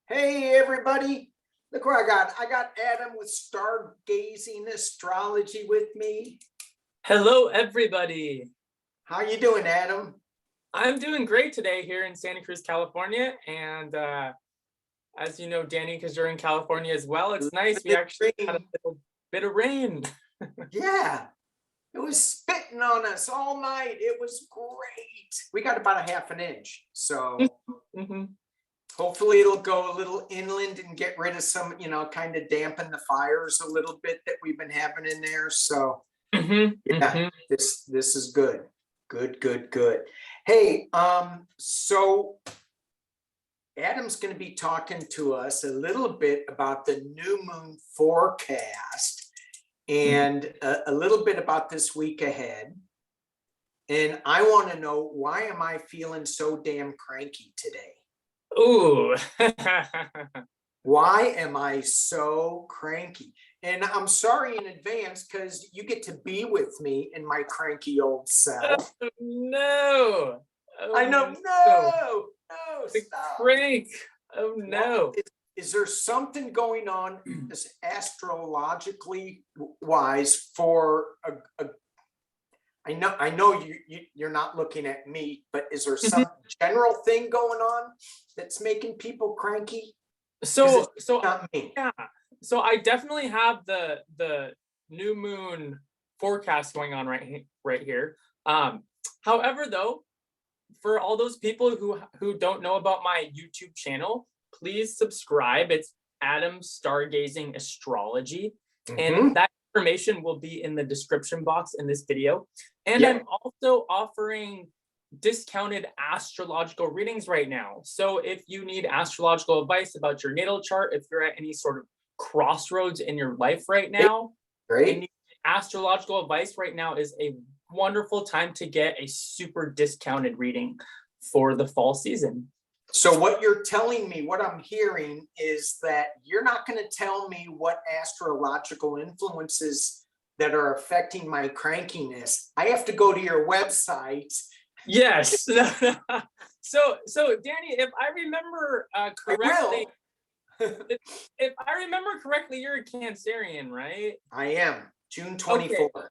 Hey everybody, look where I got. I got Adam with Stargazing Astrology with me. Hello, everybody. How you doing, Adam? I'm doing great today here in Santa Cruz, California. And as you know, Danny, because you're in California as well, it's nice. We actually had a little bit of rain. Yeah, it was spitting on us all night. It was great. We got about a half an inch. So hopefully it'll go a little inland and get rid of some, kind of dampen the fires a little bit that we've been having in there. So this is good. Good. Hey, so Adam's going to be talking to us a little bit about the new moon forecast and a little bit about this week ahead. And I want to know, why am I feeling so damn cranky today? Ooh. Why am I so cranky? And I'm sorry in advance because you get to be with me in my cranky old self. Oh, no. Oh, I know. No, stop. Crank. Oh, no. Is there something going on as astrologically wise for I know you're not looking at me, but is there some general thing going on that's making people cranky? So not me. Yeah. So I definitely have the new moon forecast going on right here. However, though, for all those people who don't know about my YouTube channel, please subscribe. It's Adam Stargazing Astrology, and that information will be in the description box in this video. And I'm also offering discounted astrological readings right now. So if you need astrological advice about your natal chart, if you're at any sort of crossroads in your life right now, great. Astrological advice right now is a wonderful time to get a super discounted reading for the fall season. So what you're telling me, what I'm hearing is that you're not going to tell me what astrological influences that are affecting my crankiness. I have to go to your website. Yes. So Danny, if I remember correctly, if I remember correctly, you're a Cancerian, right? I am. June 24th. Okay.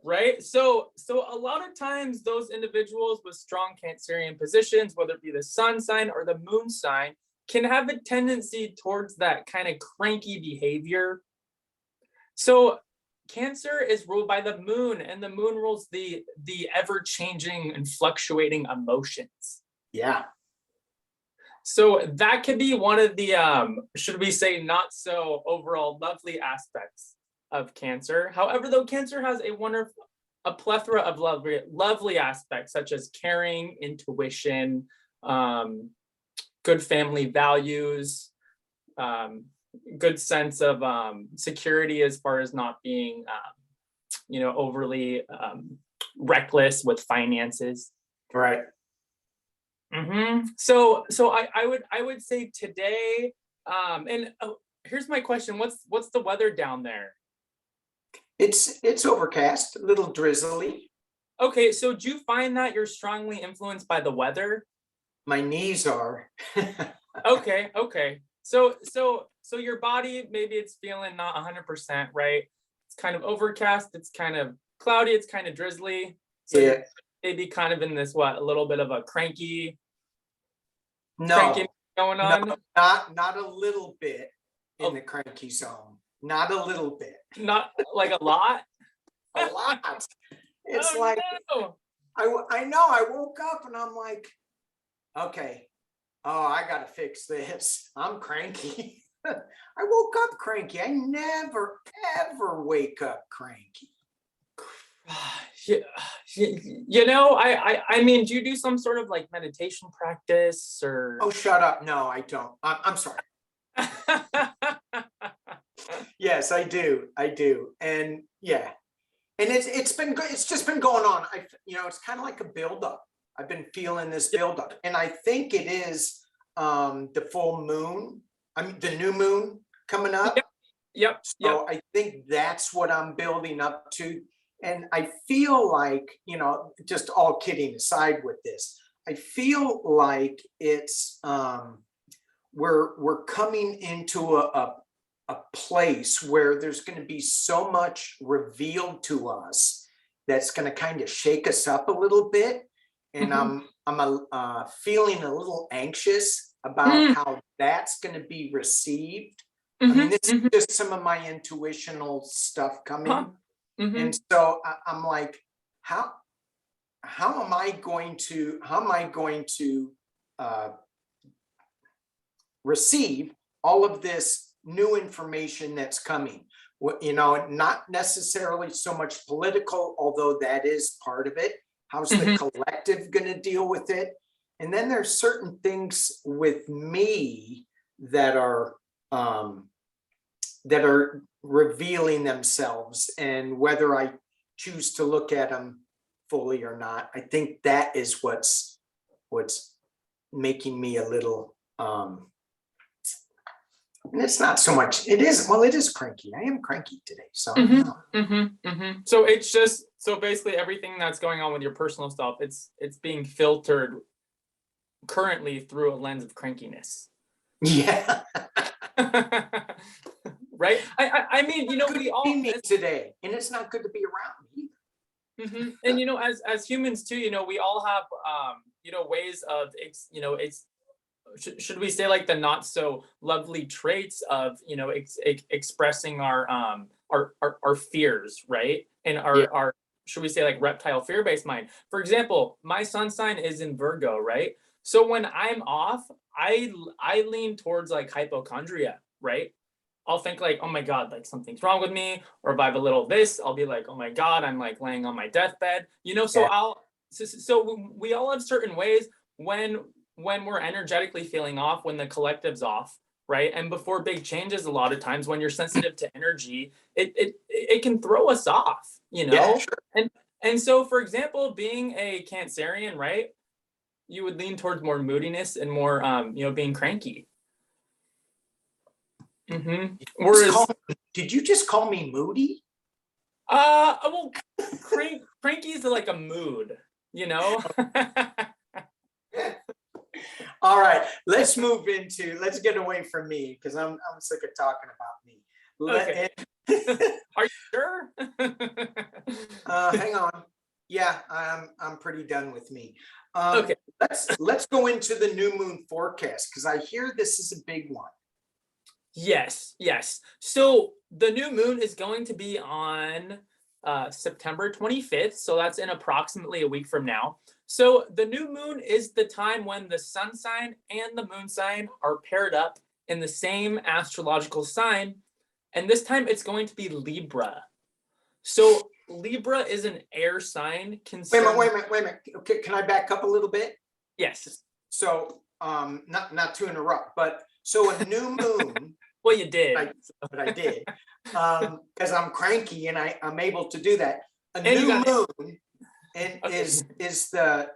Right. So a lot of times those individuals with strong Cancerian positions, whether it be the sun sign or the moon sign, can have a tendency towards that kind of cranky behavior. So Cancer is ruled by the moon, and the moon rules the ever-changing and fluctuating emotions. Yeah. So that could be one of the, should we say, not so overall lovely aspects of Cancer. However, though, Cancer has a plethora of lovely aspects, such as caring, intuition, good family values, good sense of security as far as not being, overly reckless with finances. Right. So I would say today, and here's my question: what's the weather down there? It's overcast, a little drizzly. Okay, so do you find that you're strongly influenced by the weather? My knees are. Okay. So your body, maybe it's feeling not 100%, right? It's kind of overcast, it's kind of cloudy, it's kind of drizzly. So yeah, maybe kind of in this a little bit of a cranky going on. No, not a little bit in the cranky zone. Not a little bit. Not like a lot. A lot. It's no. I know. I woke up and I'm like, okay. Oh, I gotta fix this. I'm cranky. I woke up cranky. I never ever wake up cranky. I mean, do you do some sort of like meditation practice or? Oh, shut up. No, I don't. I'm sorry. Yes, I do. And yeah. And it's just been going on. It's kind of like a buildup. I've been feeling this buildup, and I think it is the full moon. I mean, the new moon coming up. Yep. So I think that's what I'm building up to, and I feel like, just all kidding aside with this, I feel like it's we're coming into a place where there's going to be so much revealed to us that's going to kind of shake us up a little bit. And I'm feeling a little anxious about how that's going to be received. I mean, this is just some of my intuitional stuff coming. And so I'm like, how am I going to receive all of this new information that's coming? You know, not necessarily so much political, although that is part of it. How's the collective going to deal with it? And then there's certain things with me that are revealing themselves, and whether I choose to look at them fully or not, I think that is what's making me a little and it's not so much, it is cranky. I am cranky today, so so it's just, so basically everything that's going on with your personal stuff, it's being filtered currently through a lens of crankiness. Yeah. Right. I mean, you know, we all me today, and it's not good to be around me either. And you know, as humans too, you know, we all have you know, ways of you know, should we say like the not so lovely traits of, you know, expressing our fears, right? And our should we say like reptile fear-based mind. For example, my sun sign is in Virgo, right? So when I'm off, I lean towards like hypochondria, right? I'll think like, oh my God, like something's wrong with me. Or if I have a little this, I'll be like, oh my God, I'm like laying on my deathbed, you know? So so we all have certain ways when we're energetically feeling off, when the collective's off, right? And before big changes, a lot of times when you're sensitive to energy, it can throw us off, you know? Yeah, sure. And so, for example, being a Cancerian, right? You would lean towards more moodiness and more, you know, being cranky. Whereas, did you just call me moody? well, cranky is like a mood, you know? All right, let's get away from me, because I'm sick of talking about me. Okay. Are you sure? Hang on. Yeah, I'm pretty done with me. Okay. Let's go into the new moon forecast, because I hear this is a big one. Yes. So the new moon is going to be on September 25th. So that's in approximately a week from now. So the new moon is the time when the sun sign and the moon sign are paired up in the same astrological sign. And this time it's going to be Libra. So Libra is an air sign. Wait a minute. Okay, can I back up a little bit? Yes. So not to interrupt, but so a new moon. Well, you did. But I did. Because I'm cranky and I'm able to do that. A And new moon is the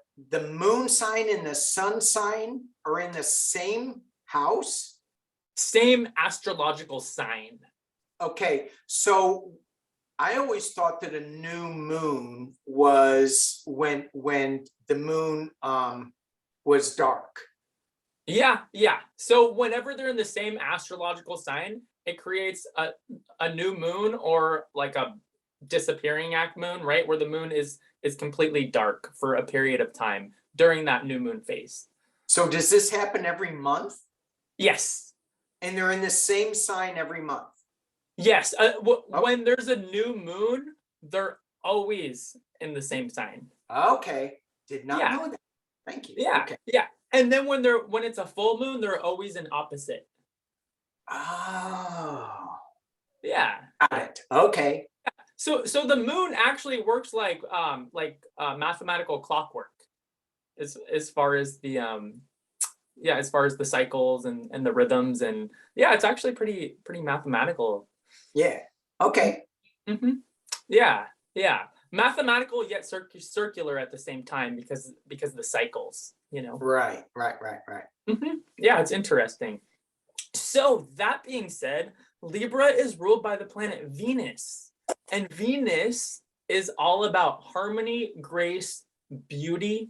moon sign and the sun sign are in the same house? Same astrological sign. Okay, so I always thought that a new moon was when the moon was dark. Yeah. So whenever they're in the same astrological sign, it creates a new moon, or like a disappearing act moon, right? Where the moon is completely dark for a period of time during that new moon phase. So does this happen every month? Yes. And they're in the same sign every month? Yes. When there's a new moon, they're always in the same sign. Okay. Did not know that. Thank you. Yeah. Okay. Yeah. And then when it's a full moon, they're always in opposite. Oh. Yeah. Got it. Okay. So the moon actually works like mathematical clockwork, as far as the as far as the cycles and the rhythms, and it's actually pretty mathematical. Yeah. Okay. Yeah. Mathematical yet circular at the same time, because of the cycles, you know. Right. Yeah, it's interesting. So that being said, Libra is ruled by the planet Venus, and Venus is all about harmony, grace, beauty,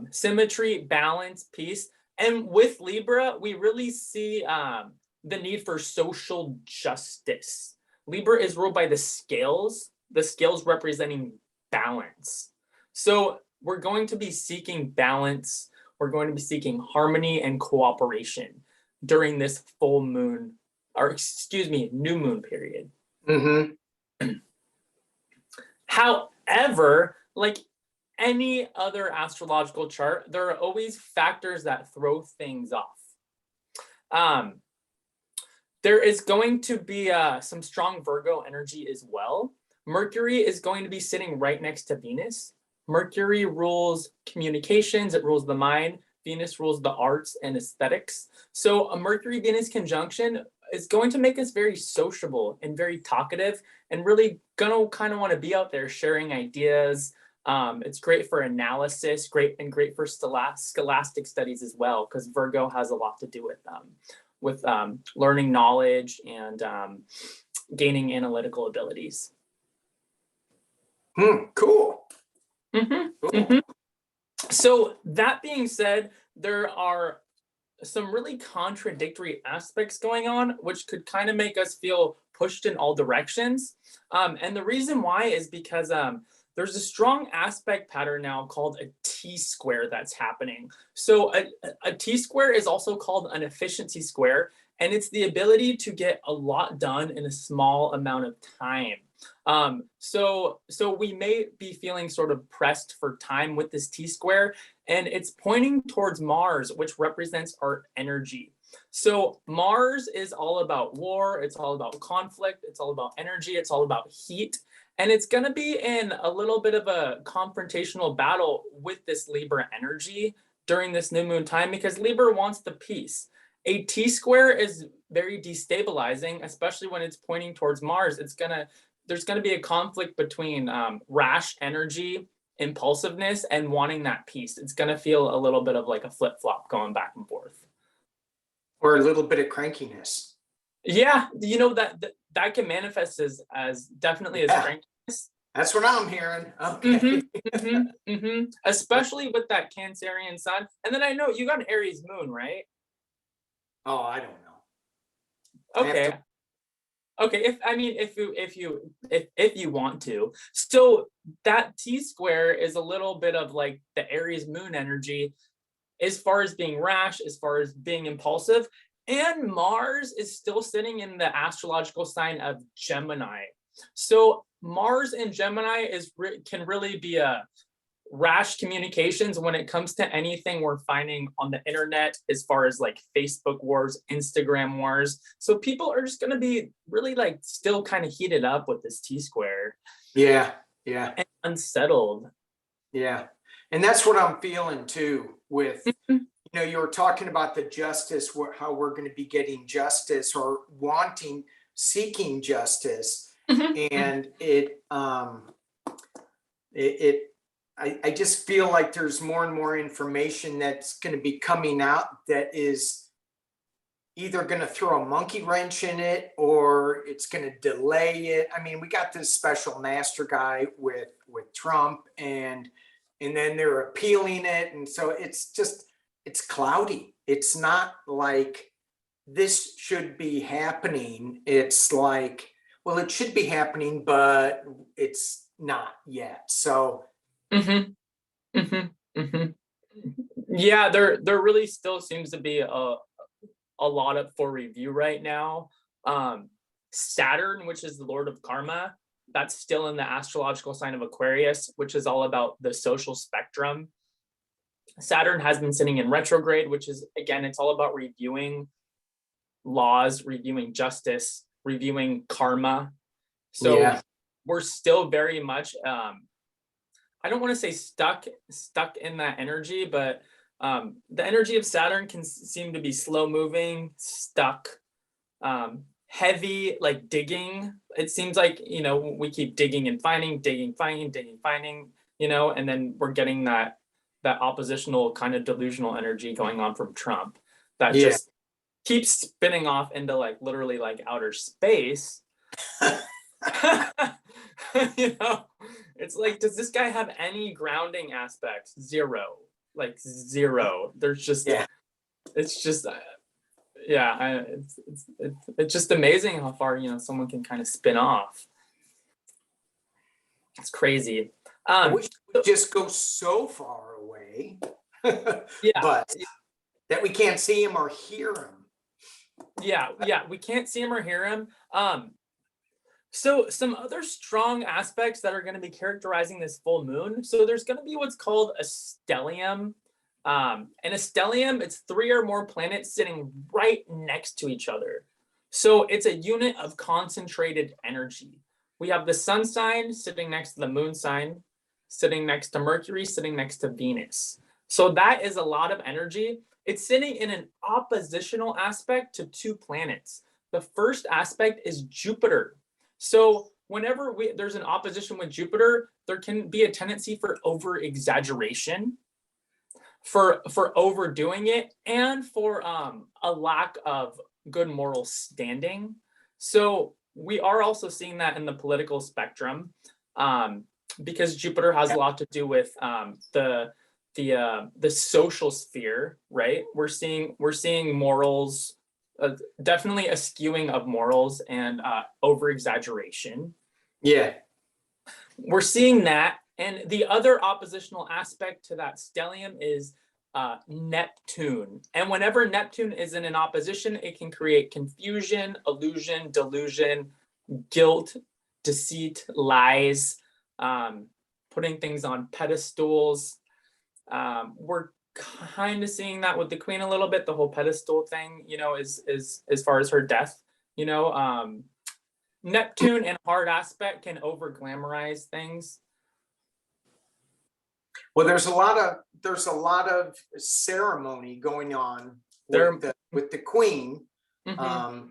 symmetry, balance, peace. And with Libra, we really see the need for social justice. Libra is ruled by the scales representing balance. So we're going to be seeking balance. We're going to be seeking harmony and cooperation during this full moon, or excuse me, new moon period. However, like any other astrological chart, there are always factors that throw things off. There is going to be some strong Virgo energy as well. Mercury is going to be sitting right next to Venus. Mercury rules communications, it rules the mind. Venus rules the arts and aesthetics. So a Mercury-Venus conjunction is going to make us very sociable and very talkative, and really gonna kind of want to be out there sharing ideas. It's great for analysis, great for scholastic studies as well, because Virgo has a lot to do with learning knowledge and gaining analytical abilities. Cool. Cool. So that being said, there are some really contradictory aspects going on, which could kind of make us feel pushed in all directions. And the reason why is because there's a strong aspect pattern now called a T-square that's happening. So a T-square is also called an efficiency square, and it's the ability to get a lot done in a small amount of time. So we may be feeling sort of pressed for time with this T-square, and it's pointing towards Mars, which represents our energy. So Mars is all about war, it's all about conflict, it's all about energy, it's all about heat. And it's going to be in a little bit of a confrontational battle with this Libra energy during this new moon time, because Libra wants the peace. A T-square is very destabilizing, especially when it's pointing towards Mars. There's going to be a conflict between rash energy, impulsiveness, and wanting that peace. It's going to feel a little bit of like a flip-flop going back and forth. Or a little bit of crankiness. Yeah, you know, that can manifest as definitely as crankiness. That's what I'm hearing. Okay. Especially with that Cancerian sun. And then I know you got an Aries moon, right? Oh, I don't know. Okay. Okay, if you want to. So that T-square is a little bit of like the Aries moon energy as far as being rash, as far as being impulsive. And Mars is still sitting in the astrological sign of Gemini. So Mars in Gemini can really be a rash communications when it comes to anything we're finding on the internet, as far as like Facebook wars, Instagram wars. So people are just going to be really like still kind of heated up with this T-square. Yeah. And unsettled. Yeah. And that's what I'm feeling too with, you know, you were talking about the justice, how we're going to be getting justice or seeking justice. And I just feel like there's more and more information that's going to be coming out that is either going to throw a monkey wrench in it or it's going to delay it. I mean, we got this special master guy with Trump, and then they're appealing it. And so it's cloudy. It's not like this should be happening. It's like, well, it should be happening, but it's not yet. So yeah, there really still seems to be a lot up for review right now. Saturn, which is the lord of karma, that's still in the astrological sign of Aquarius, which is all about the social spectrum. Saturn has been sitting in retrograde, which is, again, it's all about reviewing laws, reviewing justice, reviewing karma. So we're still very much I don't want to say stuck in that energy, but the energy of Saturn can seem to be slow moving, stuck, heavy, like digging. It seems like, you know, we keep digging and finding, you know, and then we're getting that oppositional kind of delusional energy going on from Trump that just keeps spinning off into like literally like outer space. You know, it's like, does this guy have any grounding aspects? Zero. Like zero. There's just it's just yeah, it's just amazing how far, you know, someone can kind of spin off. It's crazy. I wish it would just go so far away, Yeah, but that we can't see him or hear him. yeah, we can't see him or hear him. So some other strong aspects that are going to be characterizing this full moon. So there's going to be what's called a stellium. And a stellium, it's 3 or more planets sitting right next to each other. So it's a unit of concentrated energy. We have the sun sign sitting next to the moon sign, sitting next to Mercury, sitting next to Venus. So that is a lot of energy. It's sitting in an oppositional aspect to 2 planets. The first aspect is Jupiter. So whenever there's an opposition with Jupiter, there can be a tendency for over exaggeration, for overdoing it, and for a lack of good moral standing. So we are also seeing that in the political spectrum, because Jupiter has a lot to do with the social sphere, right? We're seeing morals. Definitely a skewing of morals and over exaggeration. Yeah. We're seeing that. And the other oppositional aspect to that stellium is Neptune. And whenever Neptune is in an opposition, it can create confusion, illusion, delusion, guilt, deceit, lies, putting things on pedestals. We're kind of seeing that with the queen a little bit, the whole pedestal thing, you know, is as far as her death, you know, Neptune and hard aspect can over glamorize things. Well, there's a lot of ceremony going on with the queen.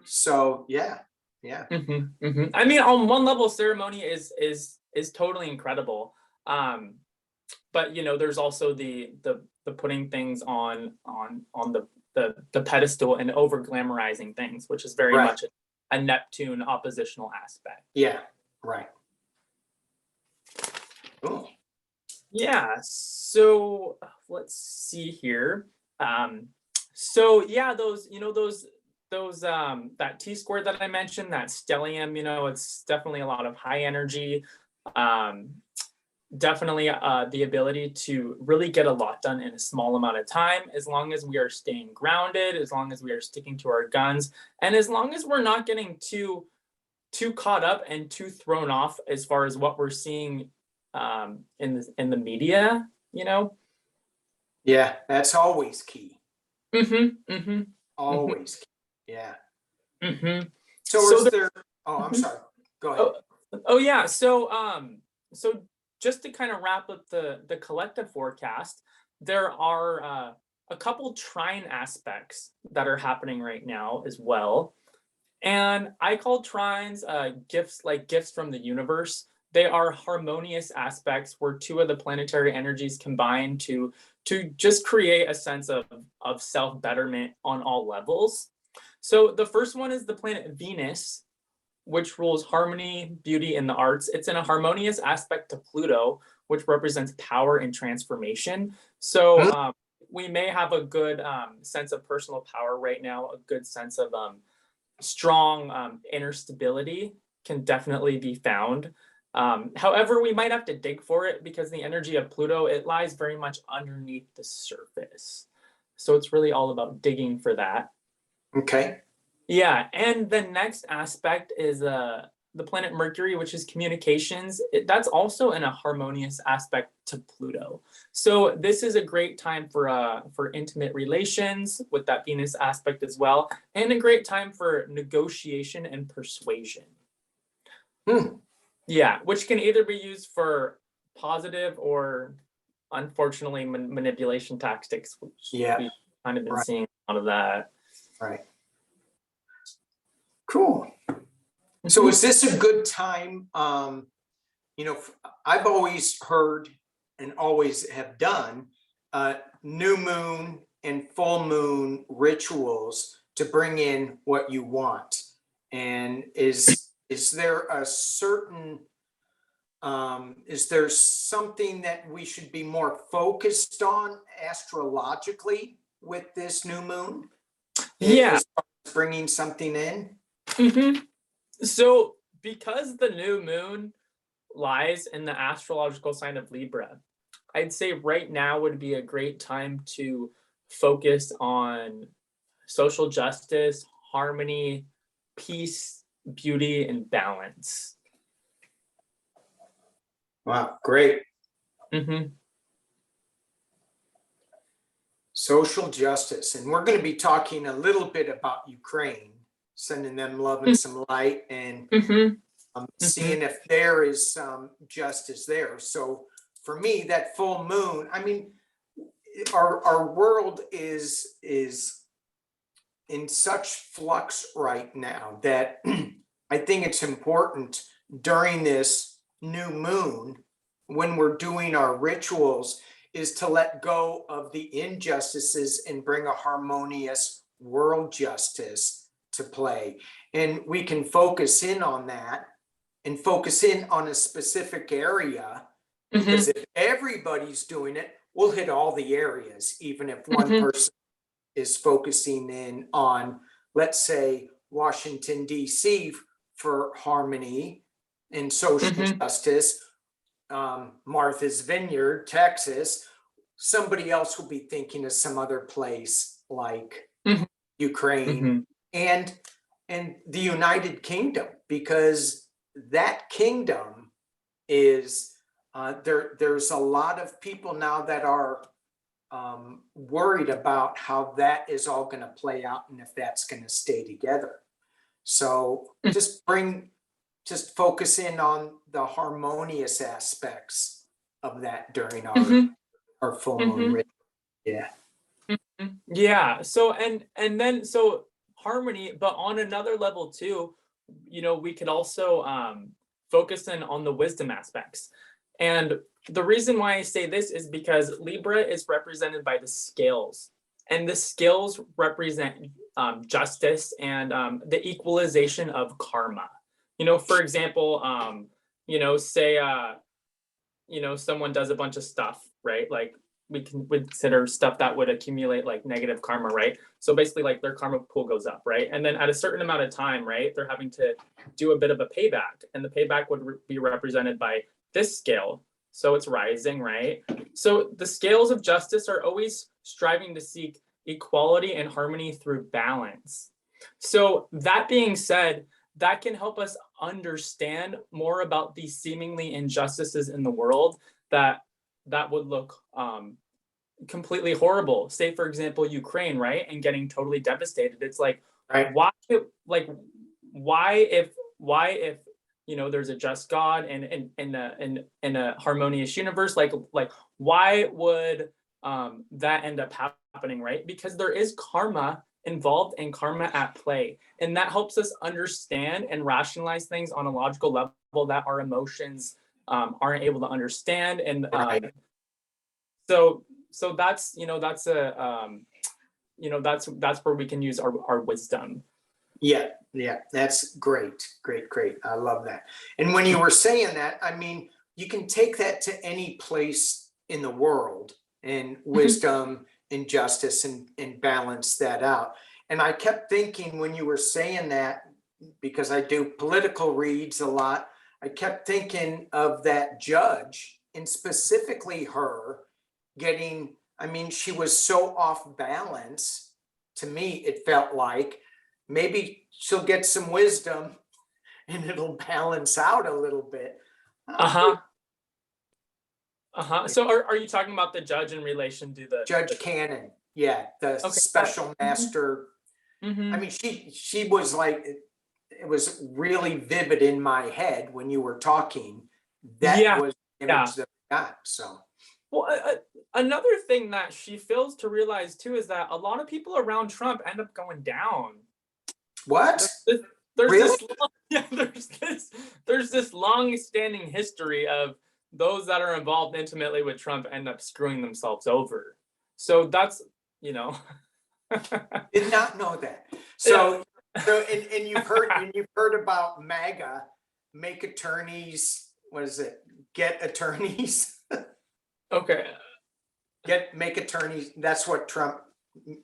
So yeah. I mean, on one level, ceremony is totally incredible. But you know, there's also the putting things on the pedestal and over glamorizing things, which is very much a Neptune oppositional aspect. Yeah, right. Cool. Yeah, so let's see here. So yeah, those, you know, those that T squared that I mentioned, that stellium, you know, it's definitely a lot of high energy. Definitely the ability to really get a lot done in a small amount of time, as long as we are staying grounded, as long as we are sticking to our guns, and as long as we're not getting too caught up and too thrown off as far as what we're seeing in the media, you know. Yeah, that's always key. Always key. Yeah. So is there? Oh, I'm sorry. Go ahead. Oh yeah. So just to kind of wrap up the collective forecast, there are a couple trine aspects that are happening right now as well. And I call trines gifts from the universe. They are harmonious aspects where 2 of the planetary energies combine to just create a sense of self-betterment on all levels. So the first one is the planet Venus, which rules harmony, beauty, and the arts. It's in a harmonious aspect to Pluto, which represents power and transformation. So we may have a good sense of personal power right now, a good sense of strong inner stability can definitely be found. However, we might have to dig for it because the energy of Pluto, it lies very much underneath the surface. So it's really all about digging for that. Okay. Yeah, and the next aspect is the planet Mercury, which is communications. That's also in a harmonious aspect to Pluto. So this is a great time for intimate relations with that Venus aspect as well, and a great time for negotiation and persuasion. Yeah, which can either be used for positive or, unfortunately, manipulation tactics, which we've kind of been seeing a lot of that. Right. Cool. So is this a good time? You know, I've always heard and always have done new moon and full moon rituals to bring in what you want. And is there a certain is there something that we should be more focused on astrologically with this new moon? Yeah. As far as bringing something in? So because the new moon lies in the astrological sign of Libra, I'd say right now would be a great time to focus on social justice, harmony, peace, beauty, and balance. Wow, great. Social justice. And we're going to be talking a little bit about Ukraine, sending them love and some light, and seeing if there is some justice there. So for me, that full moon, I mean, our world is in such flux right now that I think it's important during this new moon, when we're doing our rituals, is to let go of the injustices and bring a harmonious world justice to play. And we can focus in on that and focus in on a specific area, because if everybody's doing it, we'll hit all the areas, even if one person is focusing in on, let's say, Washington, D.C. for harmony and social justice, Martha's Vineyard, Texas. Somebody else will be thinking of some other place like Ukraine and the United Kingdom, because that kingdom is there's a lot of people now that are worried about how that is all going to play out and if that's going to stay together. So just focus in on the harmonious aspects of that during our full moon ritual. Yeah. Yeah. So and then so harmony, but on another level too, we could also focus in on the wisdom aspects. And the reason why I say this is because Libra is represented by the scales, and the scales represent justice and the equalization of karma. For example, say someone does a bunch of stuff, right? Like we would consider stuff that would accumulate like negative karma, right? So basically like their karma pool goes up, right? And then at a certain amount of time, right, they're having to do a bit of a payback, and the payback would be represented by this scale. So it's rising, right? So the scales of justice are always striving to seek equality and harmony through balance. So that being said, that can help us understand more about these seemingly injustices in the world that would look completely horrible. Say, for example, Ukraine, right? And getting totally devastated. It's like, right. Why if there's a just God and in a harmonious universe, like why would that end up happening, right? Because there is karma involved and karma at play, and that helps us understand and rationalize things on a logical level that our emotions aren't able to understand. And so that's that's where we can use our wisdom. Yeah, that's great. I love that. And when you were saying that, I mean, you can take that to any place in the world, and wisdom and justice and balance that out. And I kept thinking when you were saying that, because I do political reads a lot, I kept thinking of that judge, and specifically her getting, I mean, she was so off balance. To me, it felt like maybe she'll get some wisdom and it'll balance out a little bit. So are you talking about the judge in relation to the Judge Cannon? Yeah, the special master. I mean, she was like, it was really vivid in my head when you were talking. That was the image that I got. So, well, another thing that she fails to realize too is that a lot of people around Trump end up going down. What? There's really? there's this long-standing history of those that are involved intimately with Trump end up screwing themselves over. So that's did not know that. So and you've heard about MAGA, make attorneys. What is it? Get attorneys. Okay. Make attorneys. That's what Trump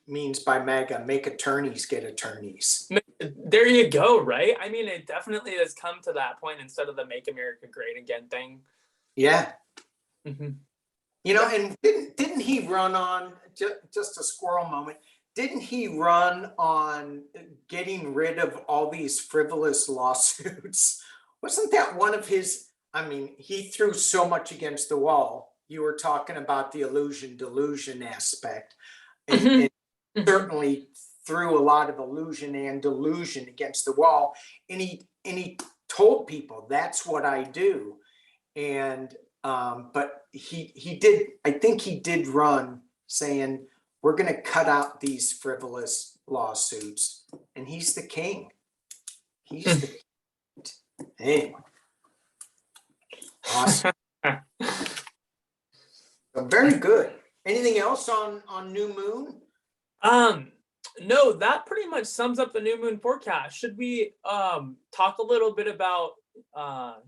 means by MAGA, make attorneys get attorneys. There you go, right? I mean, it definitely has come to that point instead of the Make America Great Again thing. Yeah. Mm-hmm. You know, and didn't he run on, just a squirrel moment, didn't he run on getting rid of all these frivolous lawsuits? Wasn't that one of his, I mean, he threw so much against the wall. You were talking about the illusion delusion aspect, and, Mm-hmm. and certainly threw a lot of illusion and delusion against the wall. And he told people, that's what I do. And but he did, I think he did run saying, we're going to cut out these frivolous lawsuits, and he's the king. He's the anyway. Awesome. So very good. Anything else on new moon? No, that pretty much sums up the new moon forecast. Should we talk a little bit about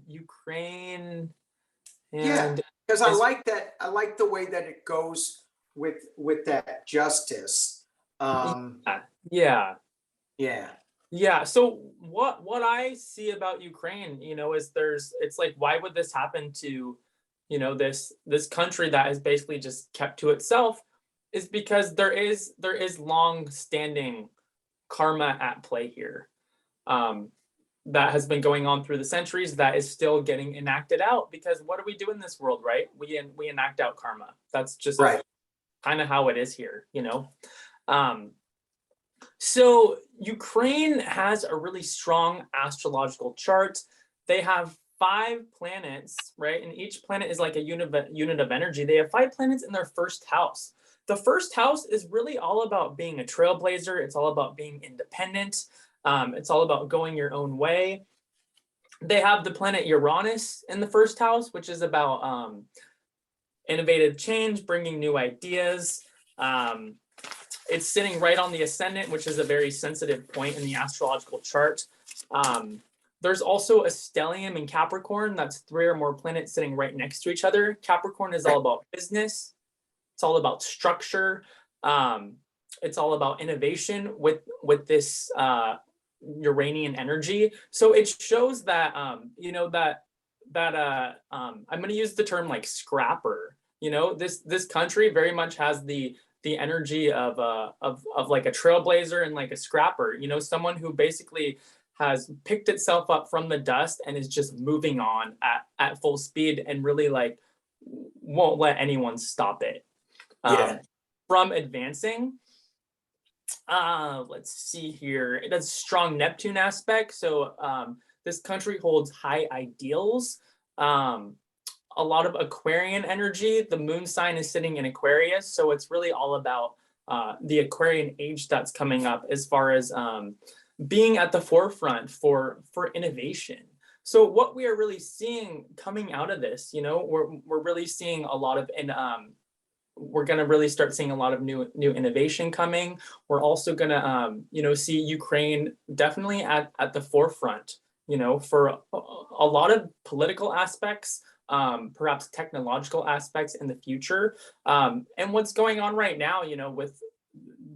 Ukraine? Yeah, because I like that. I like the way that it goes with that justice. Yeah. Yeah. So what I see about Ukraine, is it's like, why would this happen to, this country that is basically just kept to itself, is because there is long standing karma at play here. That has been going on through the centuries, that is still getting enacted out, because what do we do in this world, right? We enact out karma. That's just right. Kind of how it is here, So Ukraine has a really strong astrological chart. They have 5 planets, right? And each planet is like a unit of energy. They have 5 planets in their first house. The first house is really all about being a trailblazer. It's all about being independent. It's all about going your own way. They have the planet Uranus in the first house, which is about innovative change, bringing new ideas. It's sitting right on the ascendant, which is a very sensitive point in the astrological chart. There's also a stellium in Capricorn. That's 3 or more planets sitting right next to each other. Capricorn is all about business. It's all about structure. It's all about innovation with this Uranian energy. So it shows that I'm going to use the term like scrapper. This country very much has the energy of like a trailblazer and like a scrapper. Someone who basically has picked itself up from the dust and is just moving on at full speed, and really like won't let anyone stop it from advancing. Let's see here. It has a strong Neptune aspect. So this country holds high ideals. A lot of Aquarian energy. The moon sign is sitting in Aquarius. So it's really all about the Aquarian age that's coming up, as far as being at the forefront for innovation. So what we are really seeing coming out of this, we're really seeing a lot of, we're going to really start seeing a lot of new innovation coming. We're also going to, see Ukraine definitely at the forefront, for a lot of political aspects, perhaps technological aspects in the future. And what's going on right now,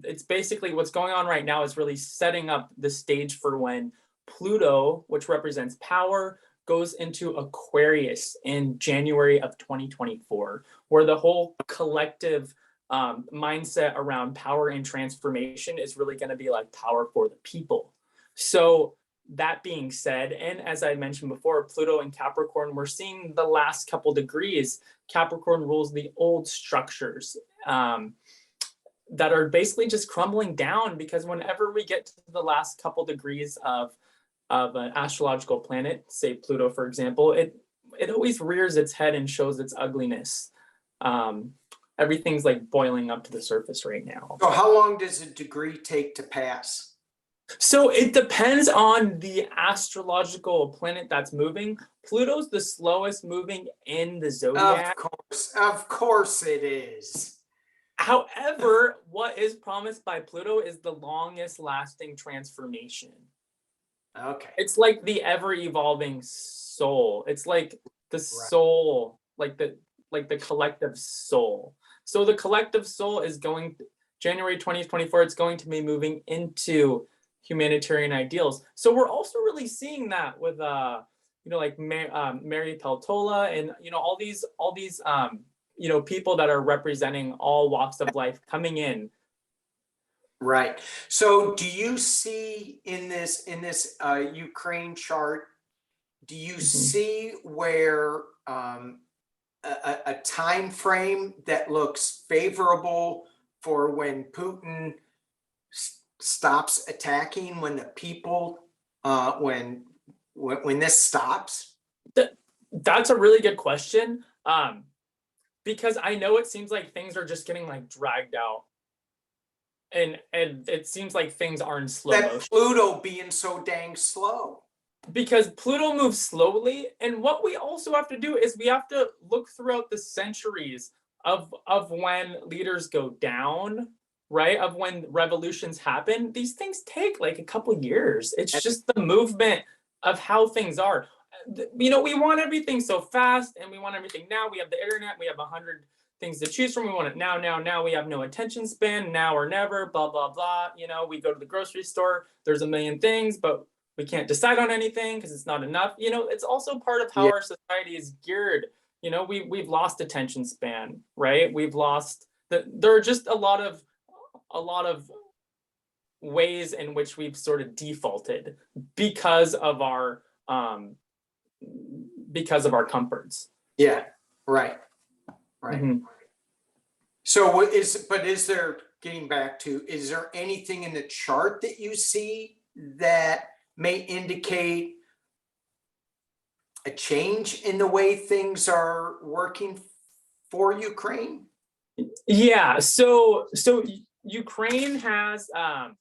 it's basically what's going on right now is really setting up the stage for when Pluto, which represents power, goes into Aquarius in January of 2024, where the whole collective mindset around power and transformation is really going to be like power for the people. So that being said, and as I mentioned before, Pluto and Capricorn, we're seeing the last couple degrees. Capricorn rules the old structures that are basically just crumbling down, because whenever we get to the last couple degrees of an astrological planet, say Pluto, for example, it always rears its head and shows its ugliness. Everything's like boiling up to the surface right now. So how long does a degree take to pass? So it depends on the astrological planet that's moving. Pluto's the slowest moving in the zodiac. Of course it is. However, what is promised by Pluto is the longest lasting transformation. Okay. It's like the ever evolving soul. It's like the soul, like the collective soul. So the collective soul is going January 2024, it's going to be moving into humanitarian ideals. So we're also really seeing that with like Mary Peltola and all these people that are representing all walks of life coming in. Right. So do you see in this Ukraine chart, do you see where a time frame that looks favorable for when Putin stops attacking, when the people when this stops? That's a really good question, because I know it seems like things are just getting like dragged out, and it seems like things are in slow motion. Pluto being so dang slow. Because Pluto moves slowly, and what we also have to do is we have to look throughout the centuries of when leaders go down, right? Of when revolutions happen. These things take like a couple years. It's just the movement of how things are. We want everything so fast, and we want everything now. We have the internet. We have 100 things to choose from. We want it now, now, now. We have no attention span, now or never, blah, blah, blah. We go to the grocery store. There's a million things, but we can't decide on anything because it's not enough. It's also part of how our society is geared. We've lost attention span, right? We've lost there are just a lot of ways in which we've sort of defaulted because of our comforts. Yeah, right. So is there, getting back to, is there anything in the chart that you see that may indicate a change in the way things are working for Ukraine? Yeah, so Ukraine has let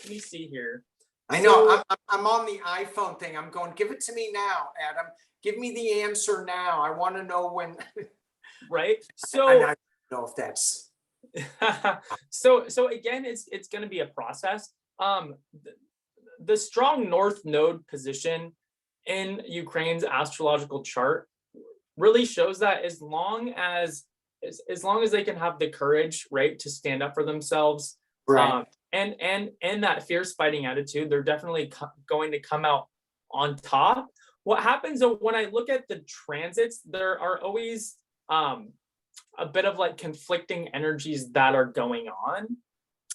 me see here. I know I'm on the iPhone thing. I'm going, give it to me now, Adam. Give me the answer now. I want to know when. Right. So I don't know if that's so again, it's going to be a process. The strong North Node position in Ukraine's astrological chart really shows that as long as they can have the courage, right, to stand up for themselves, right, and that fierce fighting attitude, they're definitely going to come out on top. What happens when I look at the transits, there are always a bit of like conflicting energies that are going on.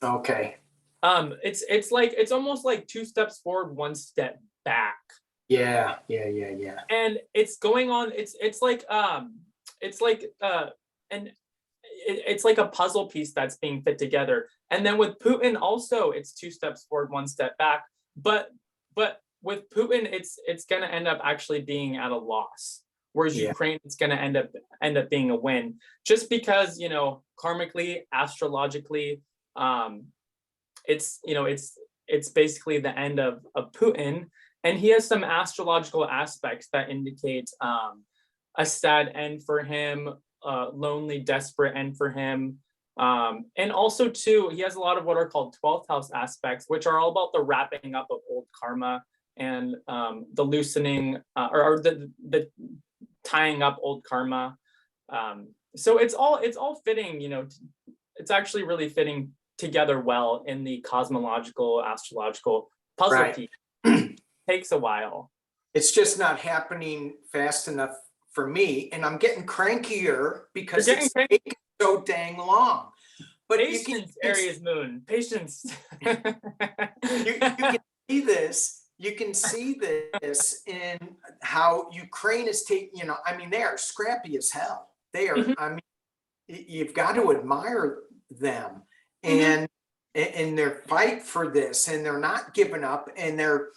Okay. It's almost like 2 steps forward, 1 step back. Yeah. And it's going on. It's like a puzzle piece that's being fit together. And then with Putin also, it's 2 steps forward, 1 step back. But with Putin, it's going to end up actually being at a loss. Whereas Ukraine, it's going to end up being a win, just because karmically, astrologically, it's basically the end of Putin, and he has some astrological aspects that indicate a sad end for him, lonely, desperate end for him, and also too, he has a lot of what are called 12th house aspects, which are all about the wrapping up of old karma and the loosening or the tying up old karma. So it's all fitting, it's actually really fitting together well in the cosmological, astrological puzzle piece. Takes a while. It's just not happening fast enough for me, and I'm getting crankier because it's taking so dang long. But patience, Aries moon, patience. you can see this. You can see this in how Ukraine is taking, they are scrappy as hell. They are, you've got to admire them and their fight for this, and they're not giving up, and they're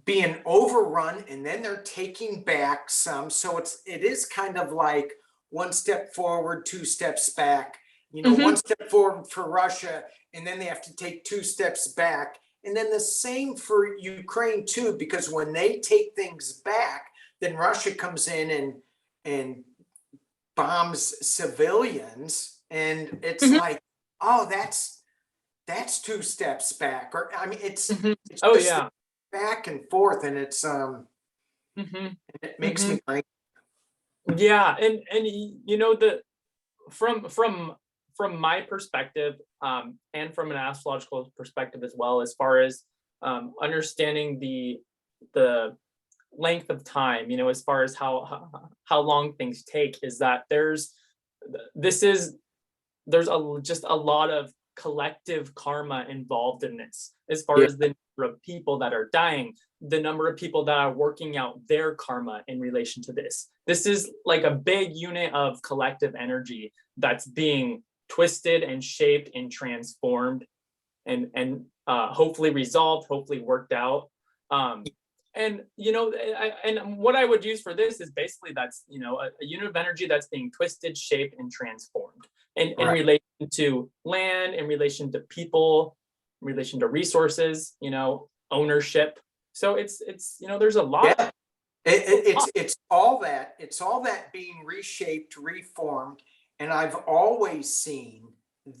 being overrun, and then they're taking back some. So it is kind of like 1 step forward, 2 steps back, 1 step forward for Russia, and then they have to take 2 steps back. And then the same for Ukraine too, because when they take things back, then Russia comes in and bombs civilians, and it's like, oh, that's 2 steps back, or it's back and forth, and it's it makes me crazy. Yeah, and from from my perspective, and from an astrological perspective as well, as far as understanding the length of time, as far as how long things take, is that there's just a lot of collective karma involved in this, as far Yeah. as the number of people that are dying, the number of people that are working out their karma in relation to this. This is like a big unit of collective energy that's being twisted and shaped and transformed and hopefully resolved, hopefully worked out. And and what I would use for this is basically that's a unit of energy that's being twisted, shaped, and transformed in relation to land, in relation to people, in relation to resources, ownership. So it's there's a lot. Yeah. It's all that being reshaped, reformed, and I've always seen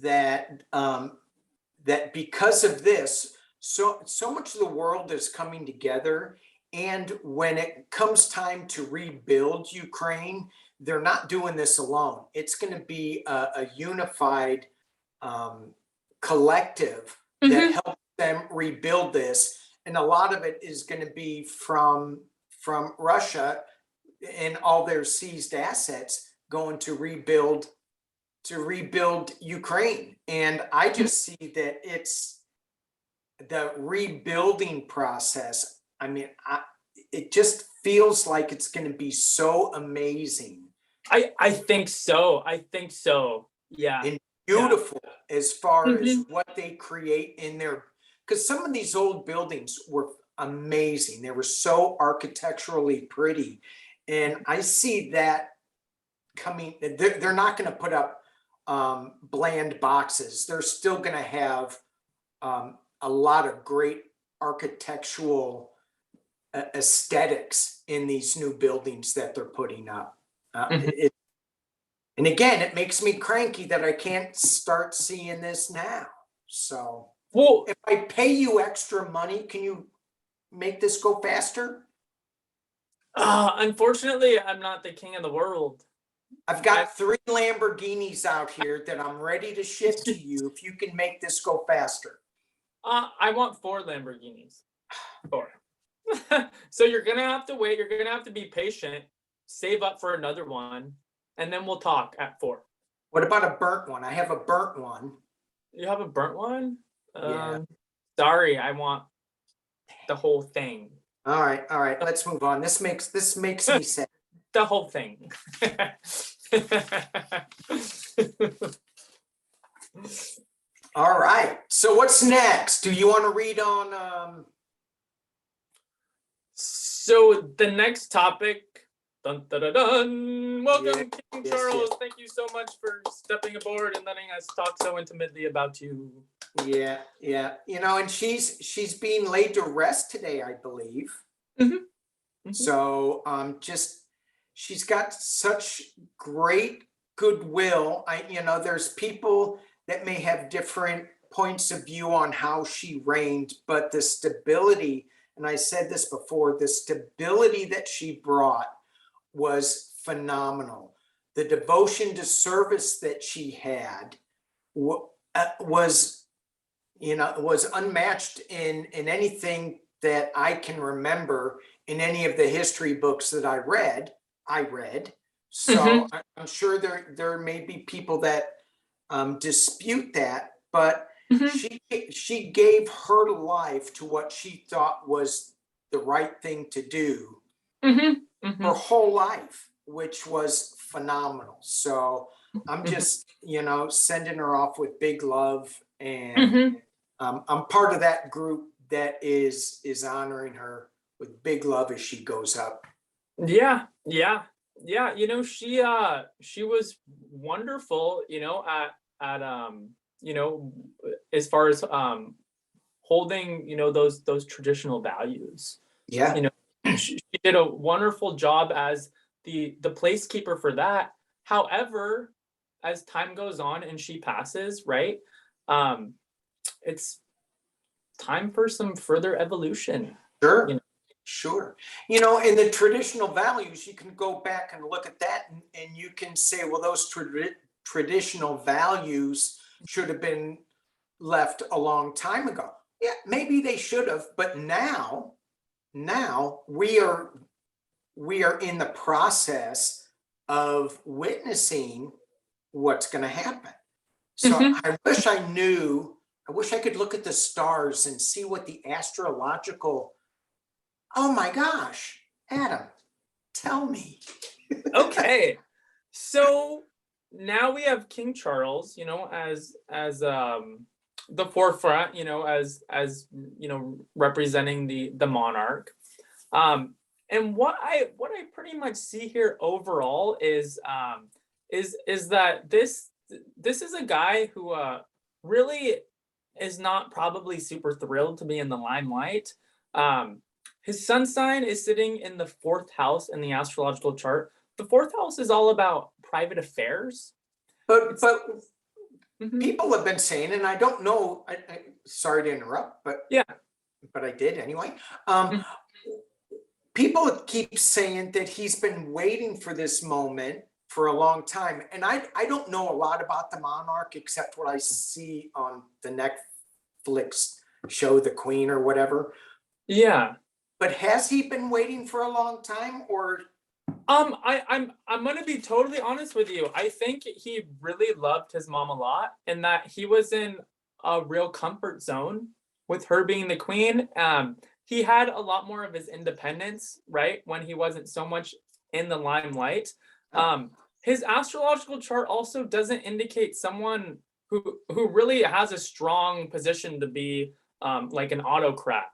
that that because of this, so much of the world is coming together. And when it comes time to rebuild Ukraine, they're not doing this alone. It's going to be a unified collective that helps them rebuild this. And a lot of it is going to be from Russia and all their seized assets going to rebuild Ukraine. And I just see that it's the rebuilding process. I mean, it just feels like it's going to be so amazing. I think so. Yeah. And beautiful as far as what they create in there. Because some of these old buildings were amazing. They were so architecturally pretty. And I see that coming. They're not going to put up bland boxes. They're still going to have a lot of great architectural aesthetics in these new buildings that they're putting up. And again, it makes me cranky that I can't start seeing this now. So, well, if I pay you extra money, can you make this go faster? Unfortunately, I'm not the king of the world. I've got 3 Lamborghinis out here that I'm ready to ship to you if you can make this go faster. I want 4 Lamborghinis. 4. So you're gonna have to wait. You're gonna have to be patient. Save up for another one, and then we'll talk at 4. What about a burnt one? I have a burnt one. You have a burnt one? Yeah. Sorry, I want the whole thing. All right. Let's move on. This makes me sad. The whole thing. All right. So what's next? Do you want to read on? So the next topic. Dun, dun, dun, dun. Welcome, King Charles. Yes. Thank you so much for stepping aboard and letting us talk so intimately about you. Yeah. And she's being laid to rest today, I believe. So she's got such great goodwill. There's people that may have different points of view on how she reigned, but the stability, and I said this before, the stability that she brought was phenomenal. The devotion to service that she had was unmatched in anything that I can remember in any of the history books that I read. So I'm sure there may be people that dispute that, but she gave her life to what she thought was the right thing to do her whole life, which was phenomenal. So I'm just sending her off with big love, and I'm part of that group that is honoring her with big love as she goes up. Yeah. She was wonderful, at as far as holding, those traditional values. Yeah. She did a wonderful job as the placekeeper for that. However, as time goes on and she passes, right? It's time for some further evolution. Sure. In the traditional values, you can go back and look at that and you can say, well, those traditional values should have been left a long time ago. Yeah, maybe they should have, but now we are in the process of witnessing what's going to happen. So I wish I could look at the stars and see what the astrological, oh my gosh, Adam, tell me. Okay, so now we have King Charles, as the forefront, as representing the monarch. And what I pretty much see here overall is that this is a guy who really is not probably super thrilled to be in the limelight. His sun sign is sitting in the 4th house in the astrological chart. The 4th house is all about private affairs. But people have been saying, and I don't know, sorry to interrupt, but yeah, but I did anyway. People keep saying that he's been waiting for this moment for a long time. And I don't know a lot about the monarch except what I see on the Netflix show, The Queen or whatever. Yeah. But has he been waiting for a long time, or? I'm gonna be totally honest with you. I think he really loved his mom a lot, and that he was in a real comfort zone with her being the queen. He had a lot more of his independence, right, when he wasn't so much in the limelight. His astrological chart also doesn't indicate someone who really has a strong position to be like an autocrat.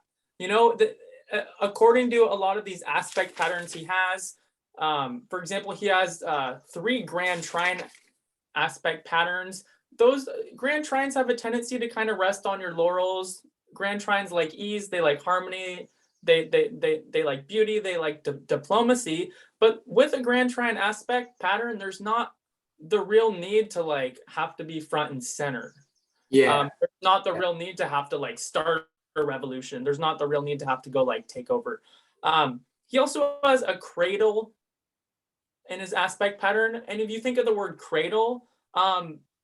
According to a lot of these aspect patterns he has, for example, he has 3 grand trine aspect patterns. Those grand trines have a tendency to kind of rest on your laurels. Grand trines like ease, they like harmony, they like beauty, they like diplomacy. But with a grand trine aspect pattern, there's not the real need to like have to be front and center. There's not the real need to have to like start a revolution. There's not the real need to have to go like take over. He also has a cradle in his aspect pattern, and if you think of the word cradle,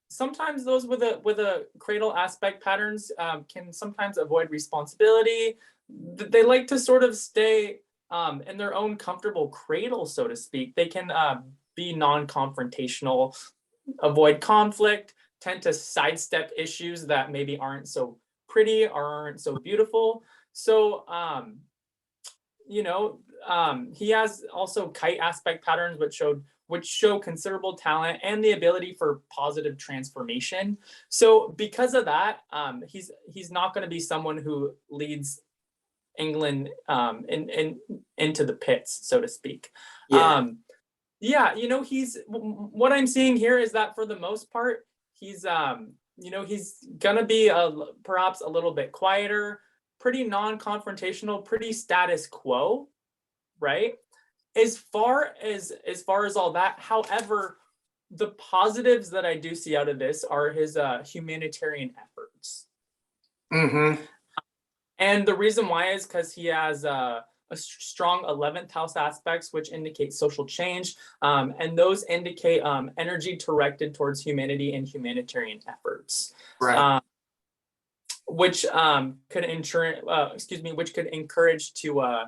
sometimes those with a cradle aspect patterns can sometimes avoid responsibility. They like to sort of stay in their own comfortable cradle, so to speak. They can be non-confrontational, avoid conflict, tend to sidestep issues that maybe aren't so pretty or aren't so beautiful. So he has also kite aspect patterns which show considerable talent and the ability for positive transformation. So because of that, he's not going to be someone who leads England into the pits, so to speak. He's, what I'm seeing here is that for the most part, he's gonna be perhaps a little bit quieter, pretty non-confrontational, pretty status quo, right? As far as all that, however, the positives that I do see out of this are his humanitarian efforts. And the reason why is because he has a strong 11th house aspects, which indicate social change, and those indicate energy directed towards humanity and humanitarian efforts, right? Which could encourage to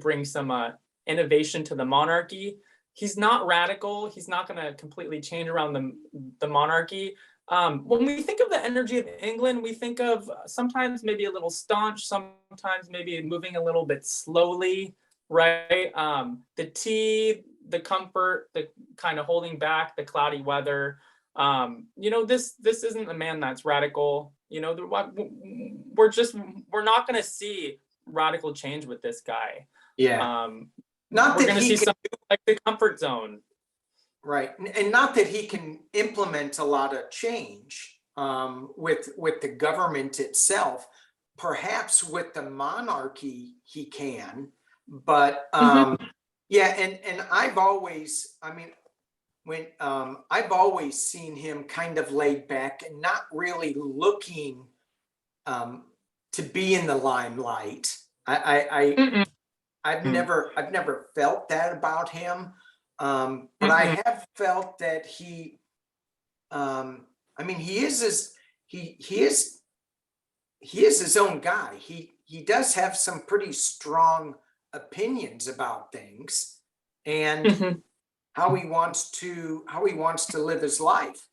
bring some innovation to the monarchy. He's not radical. He's not going to completely change around the monarchy. When we think of the energy of England, we think of sometimes maybe a little staunch, sometimes maybe moving a little bit slowly, right? The tea, the comfort, the kind of holding back, the cloudy weather. This isn't a man that's radical. We're not going to see radical change with this guy. Not we're that going to see something like the comfort zone. Right, and not that he can implement a lot of change with the government itself. Perhaps with the monarchy he can, but yeah, and I've always, I've always seen him kind of laid back and not really looking to be in the limelight. I've never felt that about him. But I have felt that he I mean, he is his own guy. He does have some pretty strong opinions about things and Mhm. how he wants to live his life.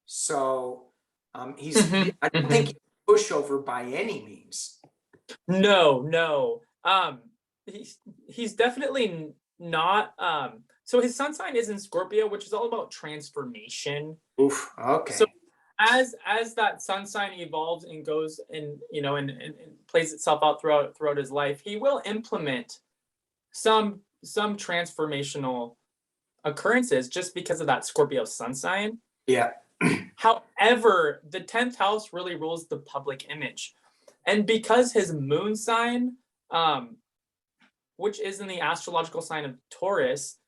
So Mhm. I don't think Mhm. he's a pushover by any means. No, no. He's definitely not. So his sun sign is in Scorpio, which is all about transformation. Oof. So Okay. as that sun sign evolves and goes and and plays itself out throughout his life, he will implement some transformational occurrences just because of that Scorpio sun sign. Yeah. However, the 10th house really rules the public image. And because his moon sign, um, which is in the astrological sign of Taurus,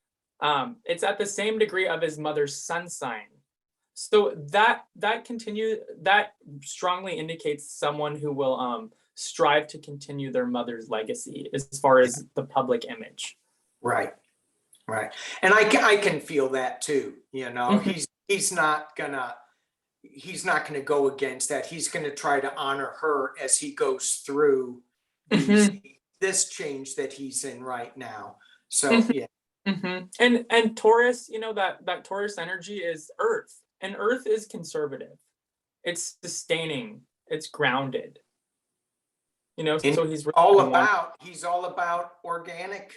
it's at the same degree of his mother's sun sign. So that strongly indicates someone who will strive to continue their mother's legacy as far Yeah. as the public image. Right. Right. And I can feel that too. You know, Mhm. he's not gonna go against that. He's gonna try to honor her as he goes through these Mhm. this change that he's in right now. So Mhm. yeah. Mhm. And Taurus, that Taurus energy is Earth, and Earth is conservative. It's sustaining. It's grounded. And So he's really been one. he's all about organic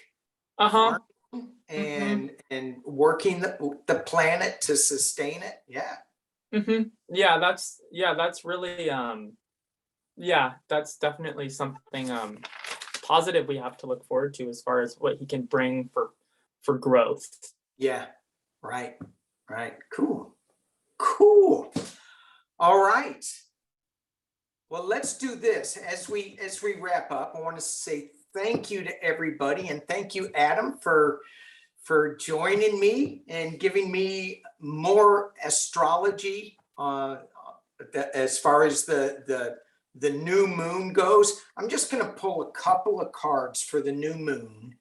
Uh-huh. farming Mhm. and working the planet to sustain it. Yeah. Mhm. Yeah, that's really yeah, that's definitely something positive we have to look forward to as far as what he can bring for growth. Yeah. Right. Right. Cool. Cool. All right. Well, let's do this as we wrap up. I want to say thank you to everybody, and thank you, Adam, for joining me and giving me more astrology as far as the new moon goes. I'm just going to pull a couple of cards for the new moon.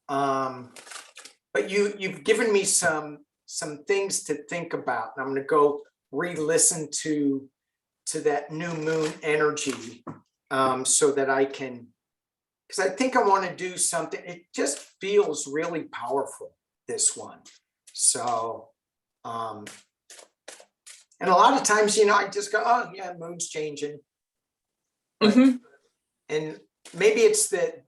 But you've given me some things to think about, and I'm going to go re-listen to that new moon energy, so that I can, because I think I want to do something. It just feels really powerful, this one. So, and a lot of times, I just go, oh yeah, moon's changing. But, Mhm. and maybe it's that,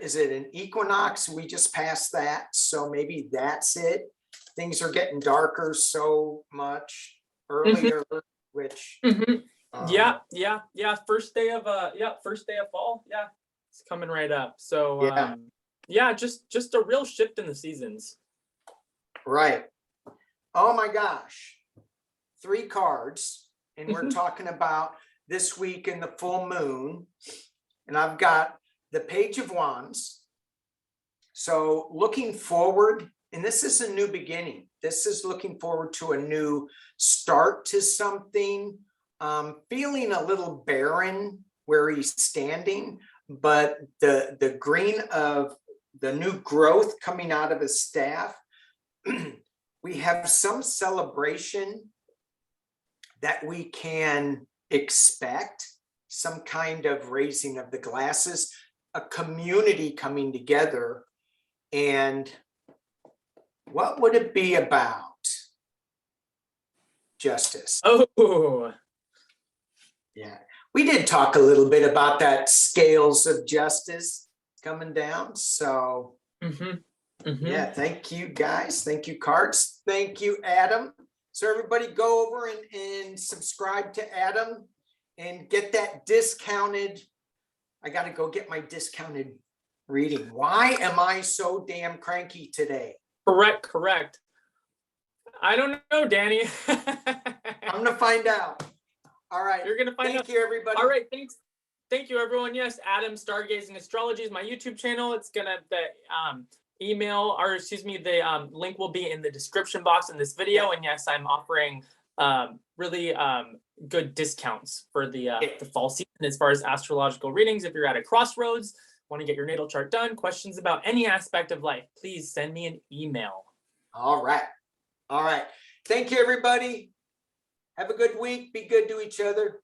is it an equinox? We just passed that. So maybe that's it. Things are getting darker so much Mhm. earlier, which, Mhm. um, Yeah, yeah, yeah. First day of fall. Yeah, it's coming right up. So yeah, yeah, just a real shift in the seasons. right. Oh my gosh. 3 cards, and we're Mhm. talking about this week in the full moon. And I've got the Page of Wands. So looking forward, and this is a new beginning. This is looking forward to a new start to something. Feeling a little barren where he's standing, but the green of the new growth coming out of his staff. We have some celebration that we can expect, some kind of raising of the glasses, a community coming together. And what would it be about? Justice. Oh. Yeah. We did talk a little bit about that scales of justice coming down. So, Mhm. yeah, Mhm. thank you guys. Thank you, Carts. Thank you, Adam. So, everybody go over and subscribe to Adam and get that discounted. I got to go get my discounted reading. Why am I so damn cranky today? Correct, correct. I don't know, Danny. I'm going to find out. All right. You're gonna find out. Thank you, everybody. All right, thanks. Thank you, everyone. Yes, Adam Stargazing Astrology is my YouTube channel. It's gonna email, or excuse me, the link will be in the description box in this video. Yeah. And yes, I'm offering really good discounts for the fall season as far as astrological readings. If you're at a crossroads, want to get your natal chart done, questions about any aspect of life, please send me an email. All right. All right. Thank you, everybody. Have a good week. Be good to each other.